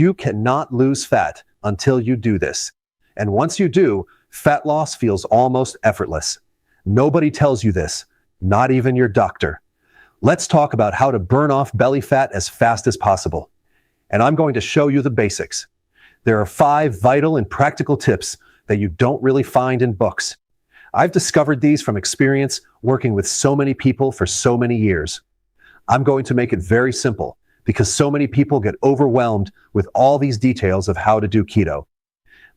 You cannot lose fat until you do this. And once you do, fat loss feels almost effortless. Nobody tells you this, not even your doctor. Let's talk about how to burn off belly fat as fast as possible. And I'm going to show you the basics. There are 5 vital and practical tips that you don't really find in books. I've discovered these from experience working with so many people for so many years. I'm going to make it very simple because so many people get overwhelmed with all these details of how to do keto.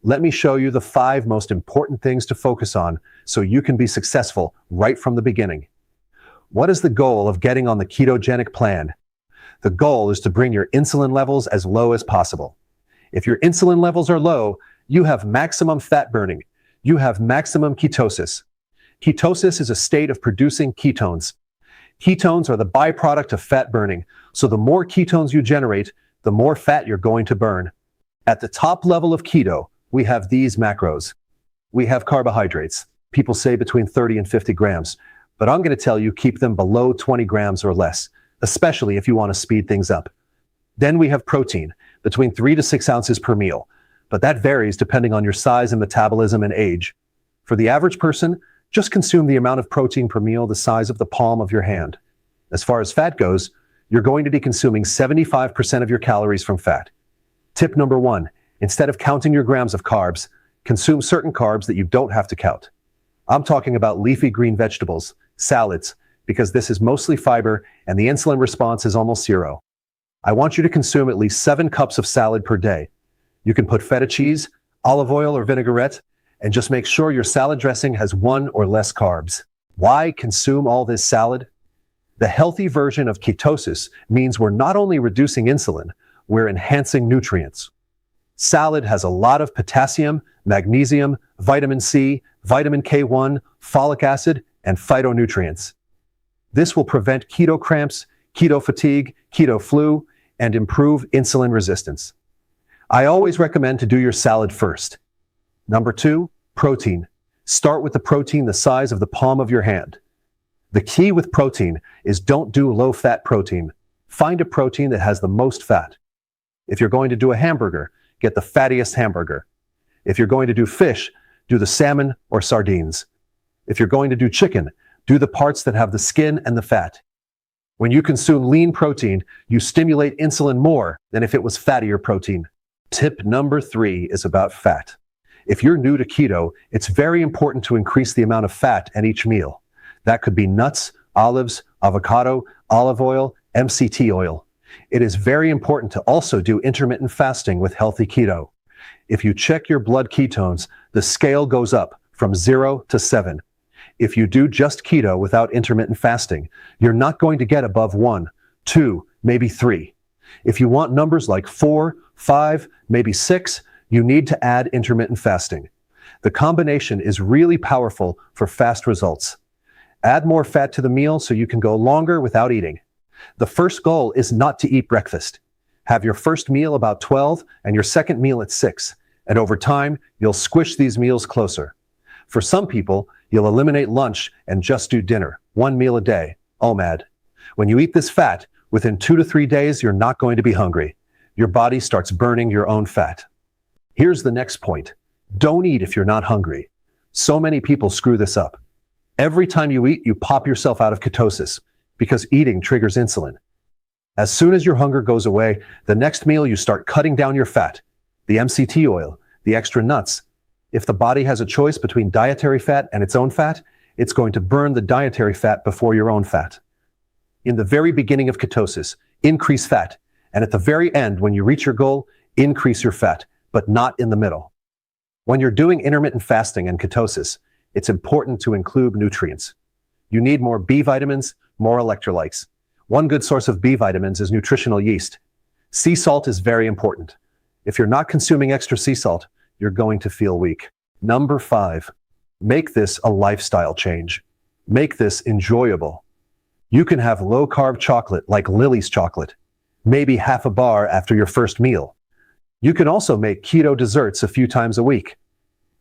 Let me show you the 5 most important things to focus on so you can be successful right from the beginning. What is the goal of getting on the ketogenic plan? The goal is to bring your insulin levels as low as possible. If your insulin levels are low, you have maximum fat burning. You have maximum ketosis. Ketosis is a state of producing ketones. Ketones are the byproduct of fat burning, so the more ketones you generate, the more fat you're going to burn. At the top level of keto, we have these macros. We have carbohydrates. People say between 30 and 50 grams, but I'm going to tell you keep them below 20 grams or less, especially if you want to speed things up. Then we have protein, between 3 to 6 ounces per meal, but that varies depending on your size and metabolism and age. For the average person, just consume the amount of protein per meal the size of the palm of your hand. As far as fat goes, you're going to be consuming 75% of your calories from fat. Tip number 1, instead of counting your grams of carbs, consume certain carbs that you don't have to count. I'm talking about leafy green vegetables, salads, because this is mostly fiber and the insulin response is almost zero. I want you to consume at least 7 cups of salad per day. You can put feta cheese, olive oil, or vinaigrette, and just make sure your salad dressing has 1 or less carbs. Why consume all this salad? The healthy version of ketosis means we're not only reducing insulin, we're enhancing nutrients. Salad has a lot of potassium, magnesium, vitamin C, vitamin K1, folic acid, and phytonutrients. This will prevent keto cramps, keto fatigue, keto flu, and improve insulin resistance. I always recommend to do your salad first. Number 2, protein. Start with the protein the size of the palm of your hand. The key with protein is don't do low-fat protein. Find a protein that has the most fat. If you're going to do a hamburger, get the fattiest hamburger. If you're going to do fish, do the salmon or sardines. If you're going to do chicken, do the parts that have the skin and the fat. When you consume lean protein, you stimulate insulin more than if it was fattier protein. Tip number 3 is about fat. If you're new to keto, it's very important to increase the amount of fat at each meal. That could be nuts, olives, avocado, olive oil, MCT oil. It is very important to also do intermittent fasting with healthy keto. If you check your blood ketones, the scale goes up from 0 to 7. If you do just keto without intermittent fasting, you're not going to get above 1, 2, maybe 3. If you want numbers like 4, 5, maybe 6, you need to add intermittent fasting. The combination is really powerful for fast results. Add more fat to the meal so you can go longer without eating. The first goal is not to eat breakfast. Have your first meal about 12 and your second meal at 6, and over time, you'll squish these meals closer. For some people, you'll eliminate lunch and just do dinner, 1 meal a day, OMAD. When you eat this fat, within 2 to 3 days, you're not going to be hungry. Your body starts burning your own fat. Here's the next point. Don't eat if you're not hungry. So many people screw this up. Every time you eat, you pop yourself out of ketosis because eating triggers insulin. As soon as your hunger goes away, the next meal you start cutting down your fat, the MCT oil, the extra nuts. If the body has a choice between dietary fat and its own fat, it's going to burn the dietary fat before your own fat. In the very beginning of ketosis, increase fat, and at the very end, when you reach your goal, increase your fat, but not in the middle. When you're doing intermittent fasting and ketosis, it's important to include nutrients. You need more B vitamins, more electrolytes. One good source of B vitamins is nutritional yeast. Sea salt is very important. If you're not consuming extra sea salt, you're going to feel weak. Number 5, make this a lifestyle change. Make this enjoyable. You can have low-carb chocolate like Lily's chocolate, maybe half a bar after your first meal. You can also make keto desserts a few times a week.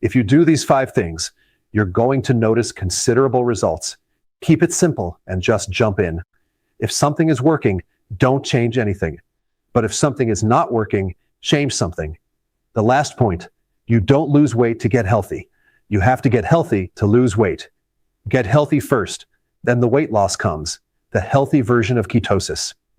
If you do these 5 things, you're going to notice considerable results. Keep it simple and just jump in. If something is working, don't change anything. But if something is not working, change something. The last point, you don't lose weight to get healthy. You have to get healthy to lose weight. Get healthy first, then the weight loss comes, the healthy version of ketosis.